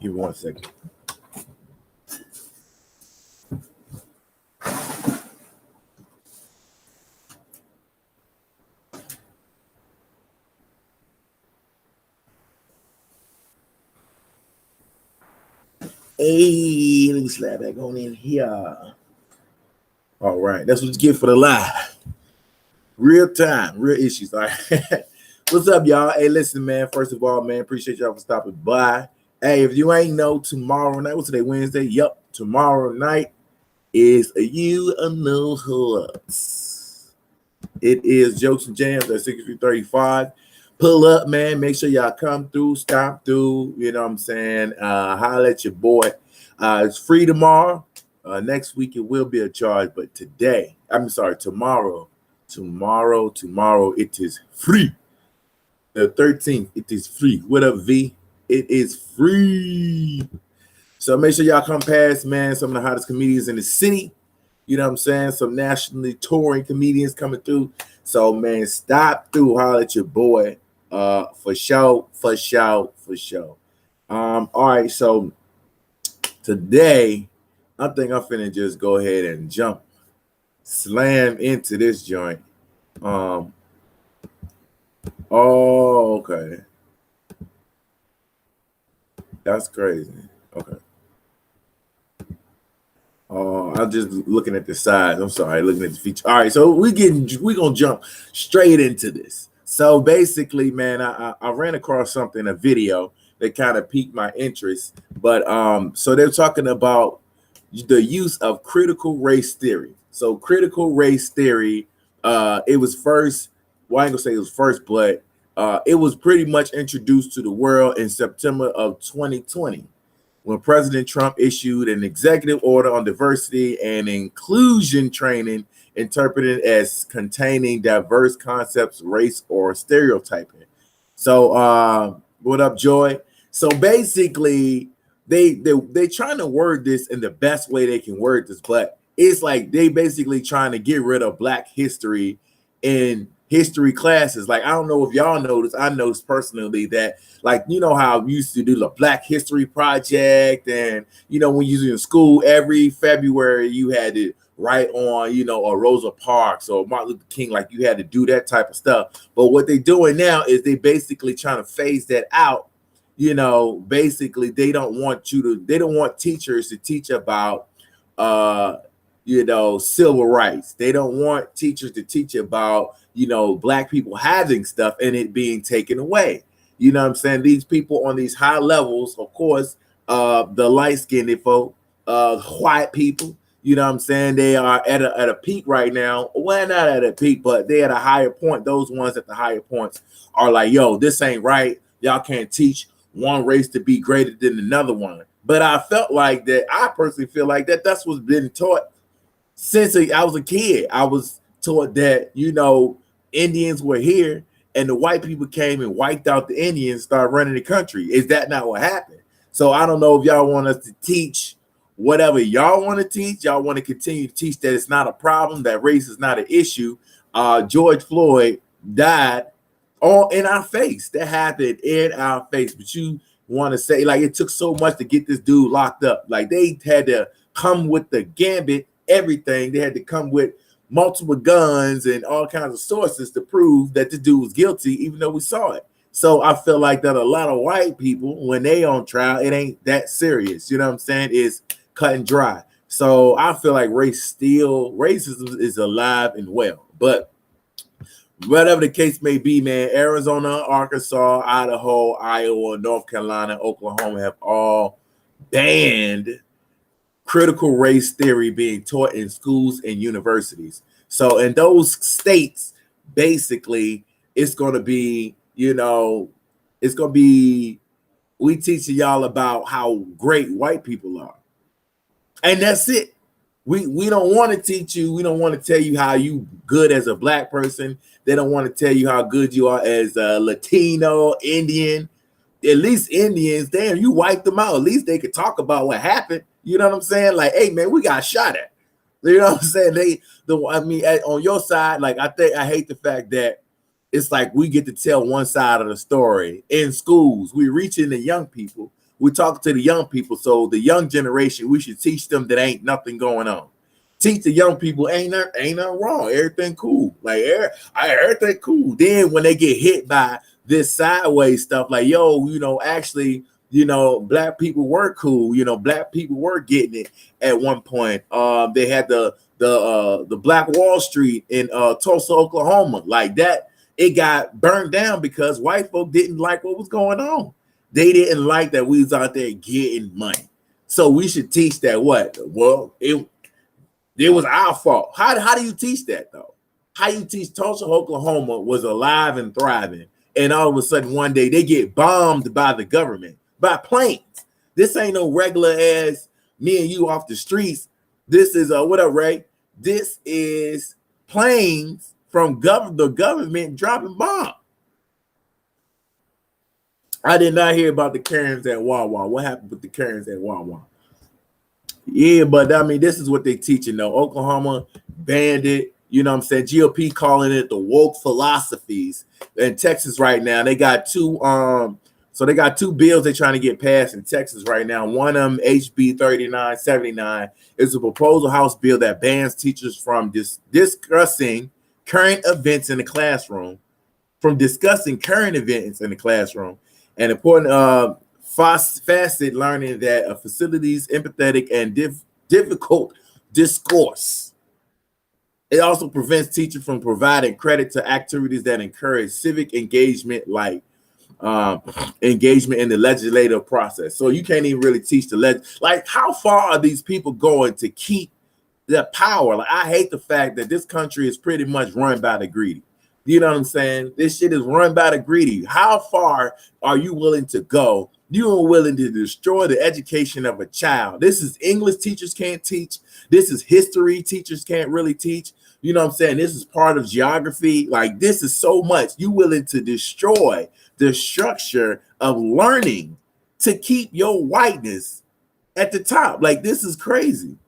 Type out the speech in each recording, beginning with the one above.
Give me 1 second. Hey, let me slide back on in here. All right, that's what you get for the live. Real time, real issues. All right. What's up, y'all? Hey, listen, man. First of all, man, appreciate y'all for stopping by. Hey, if you ain't know, tomorrow night, what's today, Wednesday? Yup, tomorrow night is a You Know What's. It is Jokes and Jams at 6335. Pull up, man. Make sure y'all come through, stop through. You know what I'm saying? Holla at your boy. It's free tomorrow. Next week it will be a charge, but tomorrow it is free. The 13th, it is free. With a V, it is free. So make sure y'all come past, man. Some of the hottest comedians in the city. You know what I'm saying? Some nationally touring comedians coming through. So, man, stop through, holler at your boy. For sure. All right, so today, I think I'm finna just go ahead and slam into this joint. Oh, okay. That's crazy. Okay. I'm just looking at the size. I'm sorry, looking at the feature. All right, so we're gonna jump straight into this. So basically, man, I ran across a video that kind of piqued my interest. But so they're talking about the use of critical race theory. So critical race theory, it was first. Well, I ain't gonna say it was first, but it was pretty much introduced to the world in September of 2020. When President Trump issued an executive order on diversity and inclusion training, interpreted as containing diverse concepts, race, or stereotyping. So, what up, Joy? So basically, they trying to word this in the best way they can word this, but it's like they basically trying to get rid of Black history in history classes. Like, I don't know if y'all noticed, I noticed personally that, like, you know how we used to do the Black History Project, and you know, when you was in school, every February you had to write on, you know, or Rosa Parks or Martin Luther King, like you had to do that type of stuff. But what they're doing now is they basically trying to phase that out. You know, basically they don't want teachers to teach about you know, civil rights. They don't want teachers to teach about, you know, Black people having stuff and it being taken away. You know what I'm saying? These people on these high levels, of course, the light-skinned folk, white people, you know what I'm saying? They are at a peak right now. Well, not at a peak, but they at a higher point. Those ones at the higher points are like, yo, this ain't right. Y'all can't teach one race to be greater than another one. But I personally feel like that's what's been taught since I was a kid. I was taught that, you know, Indians were here and the white people came and wiped out the Indians, started running the country. Is that not what happened? So I don't know if y'all want us to teach whatever y'all want to teach. Y'all want to continue to teach that it's not a problem, that race is not an issue. George Floyd died all in our face. That happened in our face. But you want to say, like, it took so much to get this dude locked up. Like, they had to come with the gambit, everything. They had to come with multiple guns and all kinds of sources to prove that the dude was guilty, even though we saw it. So I feel like that a lot of white people, when they on trial, it ain't that serious. You know what I'm saying? It's cut and dry. So I feel like racism is alive and well. But whatever the case may be, man, Arizona, Arkansas, Idaho, Iowa, North Carolina, Oklahoma have all banned critical race theory being taught in schools and universities. So in those states, basically, it's going to be, you know, we teaching y'all about how great white people are. And that's it. We don't want to teach you. We don't want to tell you how you good as a Black person. They don't want to tell you how good you are as a Latino, Indian. At least Indians, damn, you wiped them out. At least they could talk about what happened. You know what I'm saying? Like, hey, man, we got shot at. You know what I'm saying? On your side, like, I hate the fact that it's like we get to tell one side of the story in schools. We're reaching the young people, we're talking to the young people. So the young generation, we should teach them that ain't nothing going on. Teach the young people ain't nothing wrong. Everything cool. Like everything cool. Then when they get hit by this sideways stuff, like, yo, actually, black people were cool. Black people were getting it at one point. They had the Black Wall Street in Tulsa, Oklahoma, like that. It got burned down because white folk didn't like what was going on. They didn't like that we was out there getting money. So we should teach that what? Well, it was our fault. How do you teach that though? How you teach Tulsa, Oklahoma was alive and thriving, and all of a sudden one day they get bombed by the government, by planes. This ain't no regular ass me and you off the streets. This is what up, Ray? This is planes from the government dropping bombs. I did not hear about the Karens at Wawa. What happened with the Karens at Wawa? Yeah, but I mean, this is what they teaching though. Oklahoma banned it. You know what I'm saying? GOP calling it the woke philosophies. In Texas right now, they got two. So they got two bills they're trying to get passed in Texas right now. One of them, HB 3979, is a proposal House bill that bans teachers from discussing current events in the classroom. From discussing current events in the classroom. And important facet learning that a facility's empathetic and difficult discourse. It also prevents teachers from providing credit to activities that encourage civic engagement, like engagement in the legislative process. So you can't even really teach like how far are these people going to keep their power? Like, I hate the fact that this country is pretty much run by the greedy. You know what I'm saying? This shit is run by the greedy. How far are you willing to go? You are willing to destroy the education of a child. This is English teachers can't teach. This is history teachers can't really teach. You know what I'm saying? This is part of geography. Like, this is so much. You willing to destroy the structure of learning to keep your whiteness at the top. Like, this is crazy.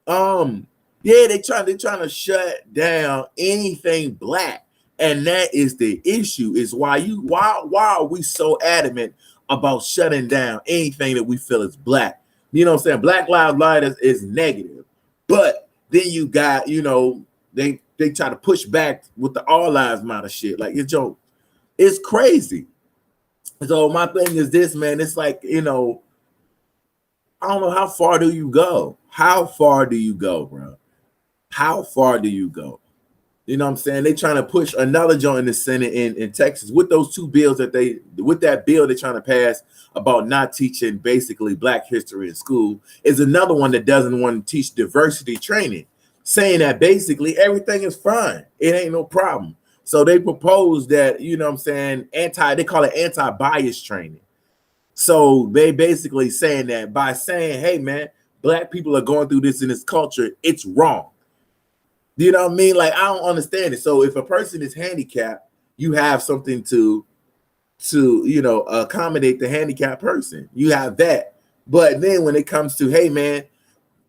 Yeah, they're trying to shut down anything black. And that is the issue, is why are we so adamant about shutting down anything that we feel is black? You know what I'm saying? Black Lives Matter is negative. But then you got, they try to push back with the All Lives Matter shit. Like, it's crazy. So my thing is this, man. It's like, I don't know, how far do you go? How far do you go, bro? How far do you go? You know what I'm saying? They trying to push another joint in the Senate in Texas with those two bills with that bill they're trying to pass about not teaching basically black history in school, is another one that doesn't want to teach diversity training, saying that basically everything is fine. It ain't no problem. So they propose that, you know what I'm saying, they call it anti-bias training. So they basically saying that by saying, hey man, black people are going through this in this culture, it's wrong. You know what I mean? Like, I don't understand it. So if a person is handicapped, you have something to accommodate the handicapped person. You have that. But then when it comes to, hey man,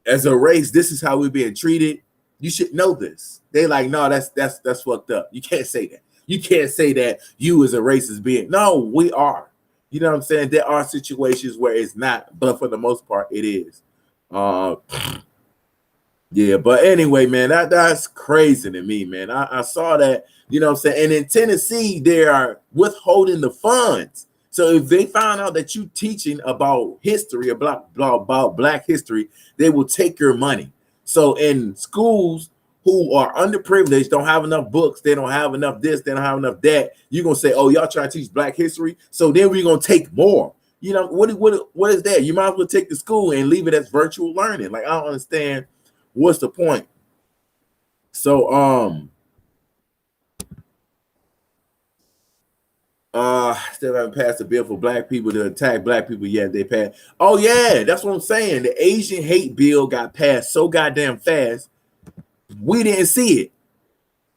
as a race, this is how we're being treated, you should know this. They like, no, that's fucked up. You can't say that. You can't say that you as a race is being. No, we are. You know what I'm saying? There are situations where it's not, but for the most part, it is. Yeah, but anyway, man, that's crazy to me, man. I saw that, you know what I'm saying? And in Tennessee, they are withholding the funds. So if they find out that you teaching about history, about black history, they will take your money. So in schools who are underprivileged, don't have enough books, they don't have enough this, they don't have enough that, you're going to say, oh, y'all trying to teach black history? So then we're going to take more. You know, what is that? You might as well take the school and leave it as virtual learning. Like, I don't understand. What's the point? So still haven't passed a bill for black people to attack black people yet. They passed. Oh yeah, that's what I'm saying. The Asian hate bill got passed so goddamn fast. We didn't see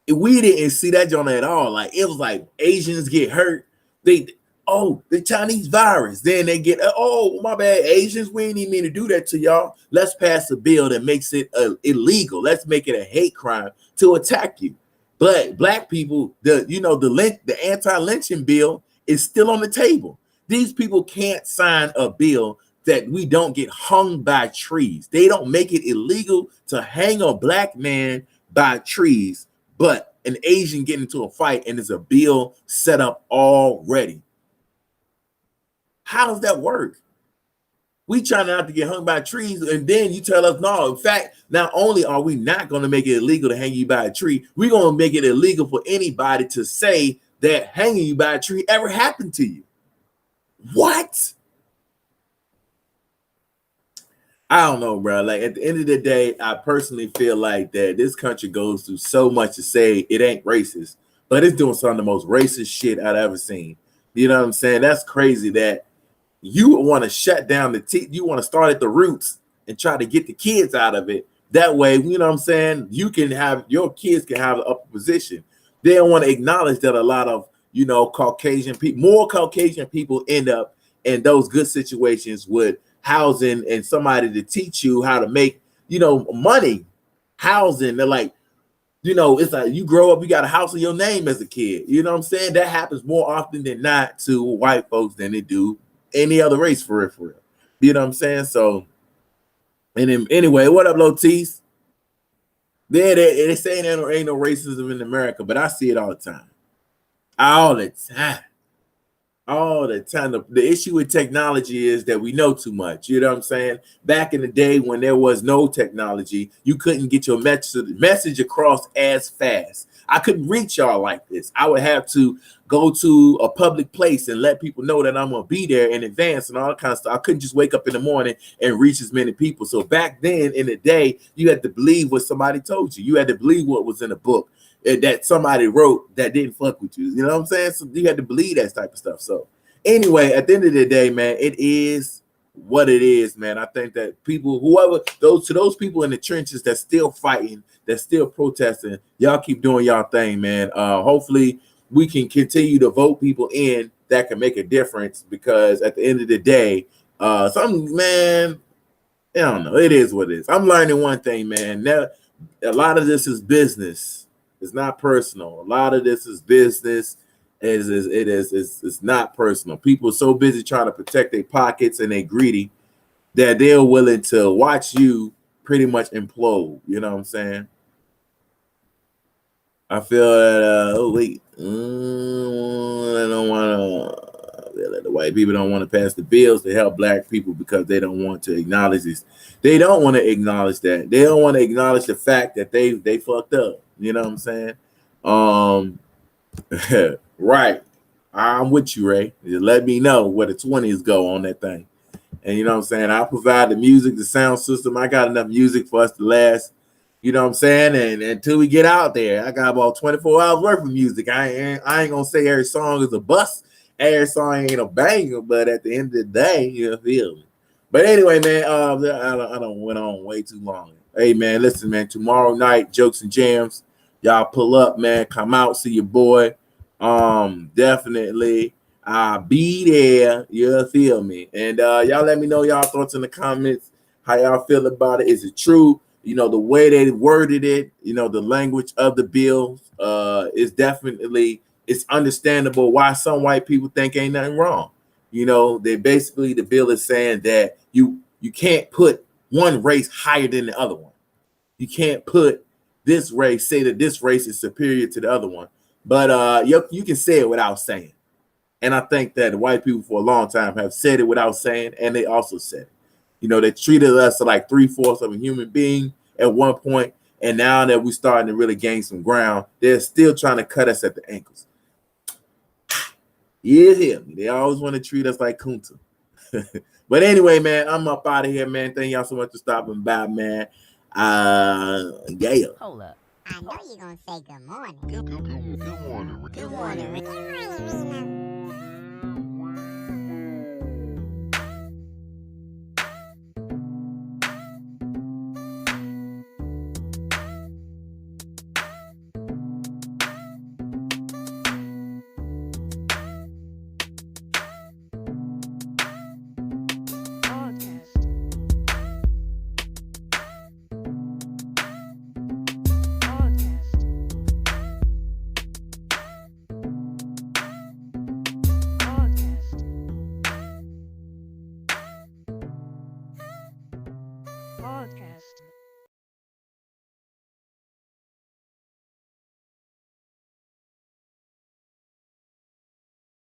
it. We didn't see that joint at all. Like, it was like Asians get hurt. The Chinese virus. Then they get, oh, my bad, Asians, we ain't even mean to do that to y'all. Let's pass a bill that makes it illegal. Let's make it a hate crime to attack you. But black people, the anti-lynching bill is still on the table. These people can't sign a bill that we don't get hung by trees. They don't make it illegal to hang a black man by trees, but an Asian get into a fight and there's a bill set up already. How does that work? We trying not to get hung by trees, and then you tell us no. In fact, not only are we not going to make it illegal to hang you by a tree, we're going to make it illegal for anybody to say that hanging you by a tree ever happened to you. What? I don't know, bro. Like, at the end of the day, I personally feel like that this country goes through so much to say it ain't racist, but it's doing some of the most racist shit I've ever seen. You know what I'm saying? That's crazy that you want to shut down you want to start at the roots and try to get the kids out of it. That way, you know what I'm saying, you can have your kids can have an upper position. They don't want to acknowledge that a lot of, you know, Caucasian people, more Caucasian people end up in those good situations with housing and somebody to teach you how to make, you know, money. Housing, they're like, you know, it's like you grow up, you got a house in your name as a kid. You know what I'm saying? That happens more often than not to white folks than they do any other race, for real. You know what I'm saying? So, and then, anyway, what up, Lotis? They saying there ain't no racism in America, but I see it all the time. All the time. All the time. The issue with technology is that we know too much. You know what I'm saying? Back in the day when there was no technology, you couldn't get your message across as fast. I couldn't reach y'all like this. I would have to go to a public place and let people know that I'm going to be there in advance and all that kind of stuff. I couldn't just wake up in the morning and reach as many people. So back then in the day, you had to believe what somebody told you. You had to believe what was in a book that somebody wrote that didn't fuck with you. You know what I'm saying? So you had to believe that type of stuff. So anyway, at the end of the day, man, it is what it is, man. I think that people, those people in the trenches that's still fighting, that's still protesting, y'all keep doing y'all thing, man. Hopefully we can continue to vote people in that can make a difference, because at the end of the day, man, I don't know. It is what it is. I'm learning one thing, man. Now, a lot of this is business. It's not personal. A lot of this is business. It's not personal. People are so busy trying to protect their pockets and they're greedy that they're willing to watch you pretty much implode. You know what I'm saying? I feel that I don't want to. The white people don't want to pass the bills to help black people because they don't want to acknowledge this. They don't want to acknowledge that. They don't want to acknowledge the fact that they fucked up. You know what I'm saying? Right. I'm with you, Ray. Just let me know where the 20s go on that thing. And you know what I'm saying? I'll provide the music, the sound system. I got enough music for us to last. You know what I'm saying? And until we get out there, I got about 24 hours worth of music. I ain't gonna say every song is a bust. Every song ain't a banger, but at the end of the day, you feel me. But anyway, man, I don't went on way too long. Hey, man, listen, man, tomorrow night, Jokes and Jams. Y'all pull up, man. Come out, see your boy. Definitely. I'll be there. You feel me? And y'all let me know y'all thoughts in the comments. How y'all feel about it? Is it true? You know, the way they worded it, you know, the language of the bill is definitely, it's understandable why some white people think ain't nothing wrong. You know, they basically, the bill is saying that you can't put one race higher than the other one. You can't put this race, say that this race is superior to the other one. But you can say it without saying. And I think that white people for a long time have said it without saying, and they also said it. You know, they treated us like 3/4 of a human being at one point, and now that we're starting to really gain some ground, they're still trying to cut us at the ankles. Yeah, they always want to treat us like Kunta. But anyway, man, I'm up out of here, man. Thank y'all so much for stopping by, man. Yeah. Hold up. I know you're gonna say good morning. Good morning. Good morning. Good morning. podcast.